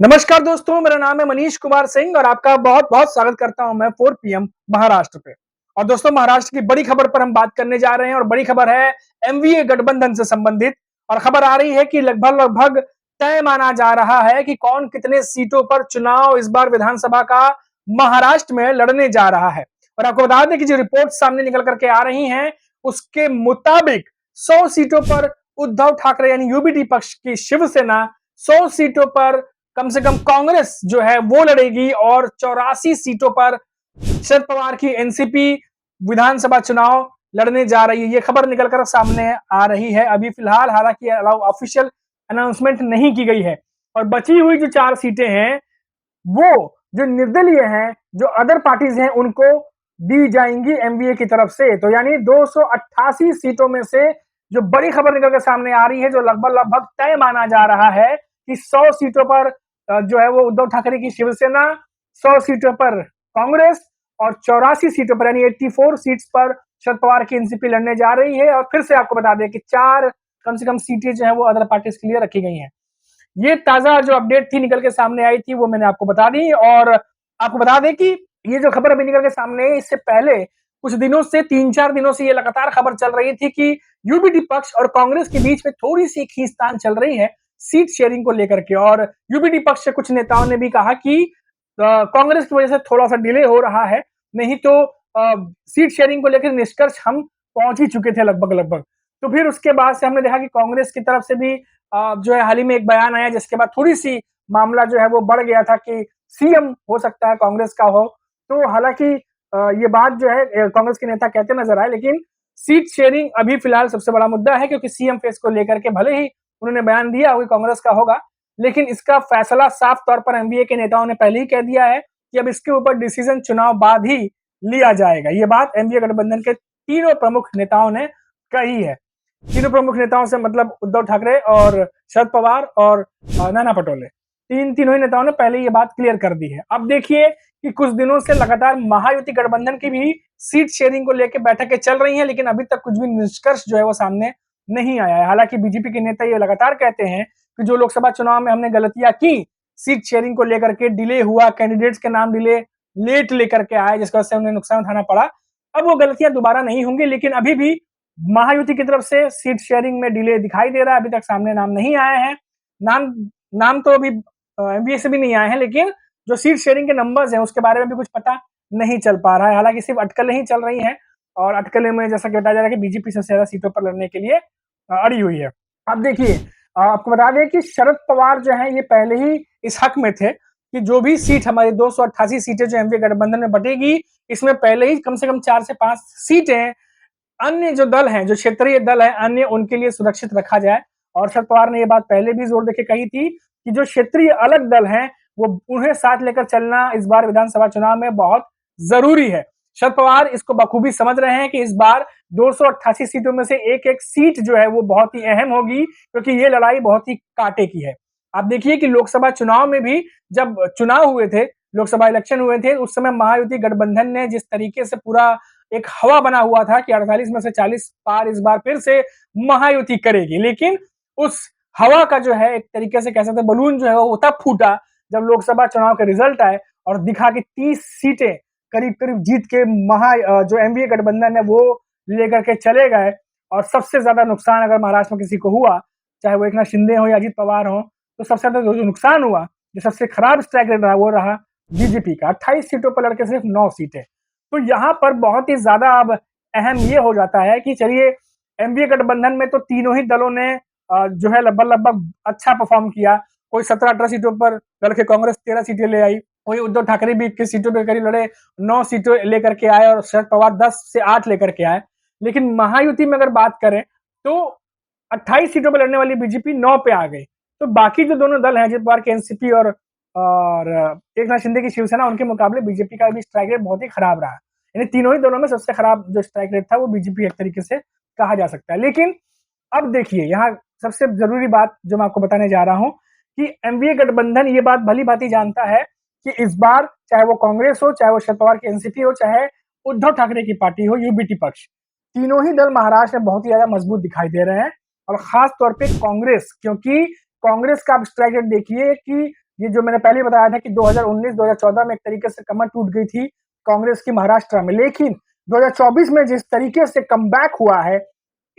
नमस्कार दोस्तों, मेरा नाम है मनीष कुमार सिंह और आपका बहुत-बहुत स्वागत करता हूं मैं 4 पीएम महाराष्ट्र पे। और दोस्तों, महाराष्ट्र की बड़ी खबर पर हम बात करने जा रहे हैं और बड़ी खबर है एमवीए गठबंधन से संबंधित। और खबर आ रही है कि लगभग-लगभग तय माना जा रहा है कि कौन कितने सीटों पर चुनाव इस बार विधानसभा का महाराष्ट्र में लड़ने जा रहा है। और आपको बता दें कि जो रिपोर्ट सामने निकल करके आ रही हैं, उसके मुताबिक 100 सीटों पर उद्धव ठाकरे यानी यूबीटी पक्ष की शिवसेना, 100 सीटों पर कम से कम कांग्रेस जो है वो लड़ेगी और 84 सीटों पर शरद पवार की एनसीपी विधानसभा चुनाव लड़ने जा रही है। ये खबर निकलकर सामने आ रही है अभी फिलहाल, हालांकि ऑफिशियल अनाउंसमेंट नहीं की गई है। और बची हुई जो 4 सीटें हैं वो जो निर्दलीय हैं, जो अदर पार्टीज हैं, उनको दी जाएंगी एमवीए की तरफ से। तो यानी 288 सीटों में से जो बड़ी खबर निकल कर सामने आ रही है, जो लगभग तय माना जा रहा है कि 100 सीटों पर जो है वो उद्धव ठाकरे की शिवसेना, 100 सीटों पर कांग्रेस और 84 सीटों पर यानी 84 सीट्स पर शरद पवार की एनसीपी लड़ने जा रही है। और फिर से आपको बता दें कि 4 कम से कम सीटें जो है वो अदर पार्टीज के लिए रखी गई हैं। ये ताजा जो अपडेट थी निकल के सामने आई थी वो मैंने आपको बता दी। और आपको बता दें कि ये जो खबर अभी निकल के सामने है, इससे पहले कुछ दिनों से 3-4 दिनों से ये लगातार खबर चल रही थी कि यूबीटी पक्ष और कांग्रेस के बीच में थोड़ी सी खींचतान चल रही है सीट शेयरिंग को लेकर के। और यूबीटी पक्ष से कुछ नेताओं ने भी कहा कि कांग्रेस की वजह से थोड़ा सा डिले हो रहा है, नहीं तो सीट शेयरिंग को लेकर निष्कर्ष हम पहुंच ही चुके थे लगभग। तो फिर उसके बाद से हमने देखा कि कांग्रेस की तरफ से भी जो है हाल ही में एक बयान आया, जिसके बाद थोड़ी सी मामला जो है वो बढ़ गया था कि सीएम हो सकता है कांग्रेस का हो। तो हालांकि ये बात जो है कांग्रेस के नेता कहते नजर आए, लेकिन सीट शेयरिंग अभी फिलहाल सबसे बड़ा मुद्दा है, क्योंकि सीएम फेस को लेकर के भले ही उन्होंने बयान दिया हो कि कांग्रेस का होगा, लेकिन इसका फैसला साफ तौर पर एमवीए के नेताओं ने पहले ही कह दिया है कि अब इसके ऊपर डिसीजन चुनाव बाद ही लिया जाएगा। ये बात एमवीए गठबंधन के तीनों प्रमुख नेताओं ने कही है। तीनों प्रमुख नेताओं से मतलब उद्धव ठाकरे और शरद पवार और नाना पटोले, तीनों ही नेताओं ने पहले ये बात क्लियर कर दी है। अब देखिए कि कुछ दिनों से लगातार महायुति गठबंधन की भी सीट शेयरिंग को लेकर बैठकें चल रही हैं, लेकिन अभी तक कुछ भी निष्कर्ष जो है वो सामने नहीं आया है। हालांकि बीजेपी के नेता ये लगातार कहते हैं कि जो लोकसभा चुनाव में हमने गलतियां की, सीट शेयरिंग को लेकर के डिले हुआ, कैंडिडेट्स के नाम लेट लेकर के आए, जिसकी वजह से उन्हें नुकसान उठाना पड़ा, अब वो गलतियां दोबारा नहीं होंगी। लेकिन अभी भी महायुति की तरफ से सीट शेयरिंग में डिले दिखाई दे रहा है, अभी तक सामने नाम नहीं आए हैं। नाम तो अभी एमबीए से भी नहीं आए हैं, लेकिन जो सीट शेयरिंग के नंबर्स हैं उसके बारे में भी कुछ पता नहीं चल पा रहा है। हालांकि सिर्फ अटकलें ही चल रही हैं और अटकलें में जैसा कि बताया जा रहा है कि बीजेपी सबसे ज्यादा सीटों पर लड़ने के लिए अड़ी हुई है। अब देखिए, आपको बता दें कि शरद पवार जो है ये पहले ही इस हक में थे कि जो भी सीट हमारी 288 सीटें जो एमपी गठबंधन में बटेगी, इसमें पहले ही कम से कम 4 से 5 सीटें अन्य जो दल हैं, जो क्षेत्रीय दल है अन्य, उनके लिए सुरक्षित रखा जाए। और शरद पवार ने ये बात पहले भी जोर देके कही थी कि जो क्षेत्रीय अलग दल हैं वो उन्हें साथ लेकर चलना इस बार विधानसभा चुनाव में बहुत जरूरी है। शरद पवार इसको बखूबी समझ रहे हैं कि इस बार 288 सीटों में से एक सीट जो है वो बहुत ही अहम होगी, क्योंकि ये लड़ाई बहुत ही कांटे की है। आप देखिए कि लोकसभा चुनाव में भी जब चुनाव हुए थे, लोकसभा इलेक्शन हुए थे, उस समय महायुति गठबंधन ने जिस तरीके से पूरा एक हवा बना हुआ था कि 48 में से 40 पार इस बार फिर से महायुति करेगी, लेकिन उस हवा का जो है एक तरीके से कह सकते हैं बलून जो है वो तब फूटा जब लोकसभा चुनाव के रिजल्ट आए और दिखा कि 30 सीटें करीब जीत के जो एमवीए गठबंधन है वो लेकर के चले गए। और सबसे ज्यादा नुकसान अगर महाराष्ट्र में किसी को हुआ, चाहे वो एकनाथ शिंदे हो या अजीत पवार हो, तो सबसे ज्यादा जो नुकसान हुआ, जो सबसे खराब स्ट्राइक रेट रहा, वो रहा बीजेपी का। 28 सीटों पर लड़के सिर्फ 9 सीटें। तो यहाँ पर बहुत ही ज्यादा अब अहम ये हो जाता है कि चलिए एमवीए गठबंधन में तो तीनों ही दलों ने जो है लगभग अच्छा परफॉर्म किया। कोई 17-18 सीटों पर लड़के कांग्रेस 13 सीटें ले आई, वही उद्धव ठाकरे भी 21 सीटों पर करीब लड़े, 9 सीटें लेकर के आए और शरद पवार 10 से 8 लेकर के आए। लेकिन महायुति में अगर बात करें तो 28 सीटों पर लड़ने वाली बीजेपी 9 पे आ गई। तो बाकी जो दोनों दल हैं, अजित पवार के एनसीपी और एकनाथ शिंदे की शिवसेना, उनके मुकाबले बीजेपी का भी स्ट्राइक रेट बहुत ही खराब रहा। यानी तीनों ही दलों में सबसे खराब जो स्ट्राइक रेट था वो बीजेपी एक तरीके से कहा जा सकता है। लेकिन अब देखिए, यहाँ सबसे जरूरी बात जो मैं आपको बताने जा रहा हूं कि एमवीए गठबंधन ये बात भली भांति जानता है कि इस बार चाहे वो कांग्रेस हो, चाहे वो शरद पवार की एनसीपी हो, चाहे उद्धव ठाकरे की पार्टी हो यूबीटी पक्ष, तीनों ही दल महाराष्ट्र में बहुत ही ज्यादा मजबूत दिखाई दे रहे हैं। और खास तौर पे कांग्रेस, क्योंकि कांग्रेस का आप स्ट्राइक रेट देखिए कि ये जो मैंने पहले बताया था कि 2019-2014 में एक तरीके से कमर टूट गई थी कांग्रेस की महाराष्ट्र में, लेकिन 2024 में जिस तरीके से कमबैक हुआ है,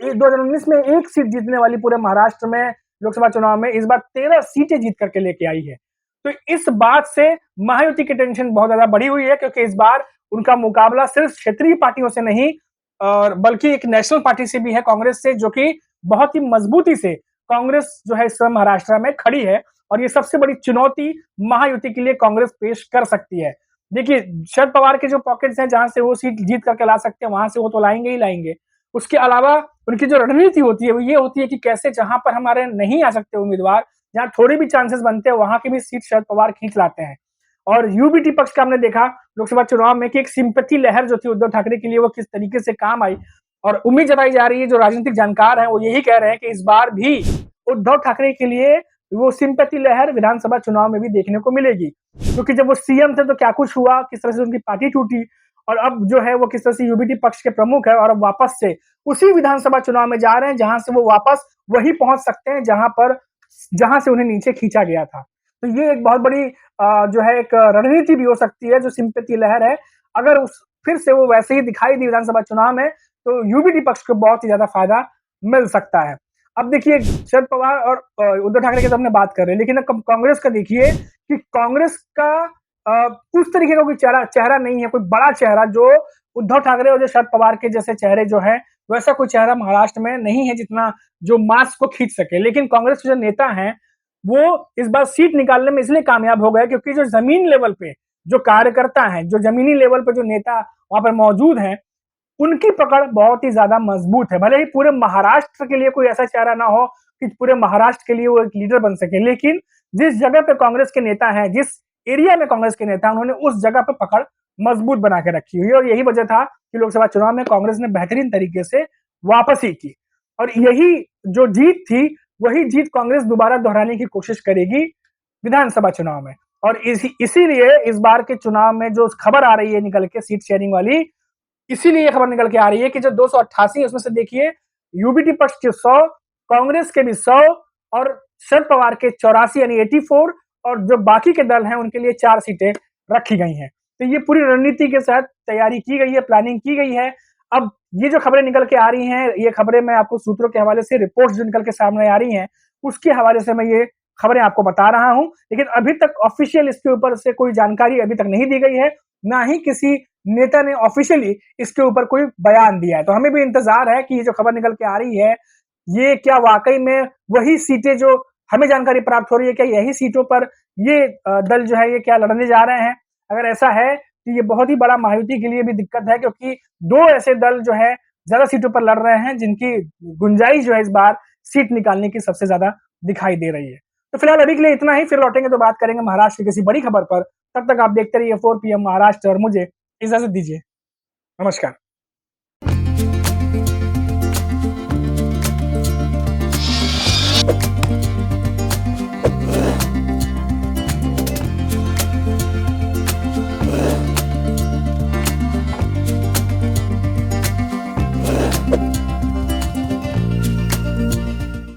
2019 में एक सीट जीतने वाली पूरे महाराष्ट्र में लोकसभा चुनाव में इस बार 13 सीटें जीत करके लेके आई है। तो इस बात से महायुति की टेंशन बहुत ज्यादा बढ़ी हुई है, क्योंकि इस बार उनका मुकाबला सिर्फ क्षेत्रीय पार्टियों से नहीं और बल्कि एक नेशनल पार्टी से भी है, कांग्रेस से, जो कि बहुत ही मजबूती से कांग्रेस जो है इस समय महाराष्ट्र में खड़ी है और ये सबसे बड़ी चुनौती महायुति के लिए कांग्रेस पेश कर सकती है। देखिए, शरद पवार के जो पॉकेट्स हैं, जहां से वो सीट जीत करके ला सकते हैं, वहां से वो तो लाएंगे ही लाएंगे। उसके अलावा उनकी जो रणनीति होती है वो ये होती है कि कैसे जहां पर हमारे नहीं आ सकते उम्मीदवार, जहां थोड़े भी चांसेस बनते हैं, वहां की भी सीट शरद पवार खींच लाते हैं। और यूबीटी पक्ष का हमने देखा लोकसभा चुनाव में कि एक सिंपैथी लहर जो थी उद्धव ठाकरे के लिए, वो किस तरीके से काम आई। और उम्मीद जताई जा रही है, जो राजनीतिक जानकार हैं वो यही कह रहे हैं कि इस बार भी उद्धव ठाकरे के लिए वो सिंपैथी लहर विधानसभा चुनाव में भी देखने को मिलेगी, क्योंकि जब वो सीएम थे तो क्या कुछ हुआ, किस तरह से उनकी पार्टी टूटी, और अब जो है वो किस तरह से यूबीटी पक्ष के प्रमुख है और अब वापस से उसी विधानसभा चुनाव में जा रहे हैं जहां से वो वापस वही पहुंच सकते हैं जहां से उन्हें नीचे खींचा गया था। तो ये एक बहुत बड़ी जो है एक रणनीति भी हो सकती है, जो सिंपैथी लहर है, अगर उस फिर से वो वैसे ही दिखाई दी विधानसभा चुनाव में, तो यूबीटी पक्ष को बहुत ही ज्यादा फायदा मिल सकता है। अब देखिए, शरद पवार और उद्धव ठाकरे की तो हमने बात कर रहे हैं, लेकिन अब कांग्रेस का देखिए कि कांग्रेस का उस तरीके का कोई चेहरा नहीं है, कोई बड़ा चेहरा जो उद्धव ठाकरे और जो शरद पवार के जैसे चेहरे जो है, वैसा कोई चेहरा महाराष्ट्र में नहीं है जितना जो मास को खींच सके। लेकिन कांग्रेस के जो नेता हैं वो इस बार सीट निकालने में इसलिए कामयाब हो गए क्योंकि जो जमीन लेवल पे जो कार्यकर्ता हैं, जो जमीनी लेवल पे जो नेता वहां पर मौजूद हैं, उनकी पकड़ बहुत ही ज्यादा मजबूत है। भले ही पूरे महाराष्ट्र के लिए कोई ऐसा चेहरा ना हो कि पूरे महाराष्ट्र के लिए वो एक लीडर बन सके, लेकिन जिस जगह पे कांग्रेस के नेता हैं, जिस एरिया में कांग्रेस के नेता, उन्होंने उस जगह पे पकड़ मजबूत बना के रखी हुई है। और यही वजह था कि लोकसभा चुनाव में कांग्रेस ने बेहतरीन तरीके से वापसी की, और यही जो जीत थी वही जीत कांग्रेस दोबारा दोहराने की कोशिश करेगी विधानसभा चुनाव में। और इसीलिए इस बार के चुनाव में जो खबर आ रही है निकल के सीट शेयरिंग वाली, इसीलिए ये खबर निकल के आ रही है कि जो 288 उसमें से देखिए यूबीटी पक्ष के 100, कांग्रेस के भी 100 और शरद पवार के 84 यानी 84, और जो बाकी के दल हैं उनके लिए 4 सीटें रखी गई हैं। तो ये पूरी रणनीति के साथ तैयारी की गई है, प्लानिंग की गई है। अब ये जो खबरें निकल के आ रही हैं, ये खबरें मैं आपको सूत्रों के हवाले से, रिपोर्ट्स जो निकल के सामने आ रही हैं, उसके हवाले से मैं ये खबरें आपको बता रहा हूं। लेकिन अभी तक ऑफिशियल इसके ऊपर से कोई जानकारी अभी तक नहीं दी गई है, ना ही किसी नेता ने ऑफिशियली इसके ऊपर कोई बयान दिया है। तो हमें भी इंतजार है कि ये जो खबर निकल के आ रही है, ये क्या वाकई में वही सीटें जो हमें जानकारी प्राप्त हो रही है, क्या यही सीटों पर ये दल जो है ये क्या लड़ने जा रहे हैं। अगर ऐसा है तो ये बहुत ही बड़ा महायुति के लिए भी दिक्कत है, क्योंकि 2 ऐसे दल जो है ज्यादा सीटों पर लड़ रहे हैं जिनकी गुंजाइश जो है इस बार सीट निकालने की सबसे ज्यादा दिखाई दे रही है। तो फिलहाल अभी के लिए इतना ही, फिर लौटेंगे तो बात करेंगे महाराष्ट्र की किसी बड़ी खबर पर। तब तक आप देखते रहिए 4 PM महाराष्ट्र और मुझे इजाजत दीजिए। नमस्कार।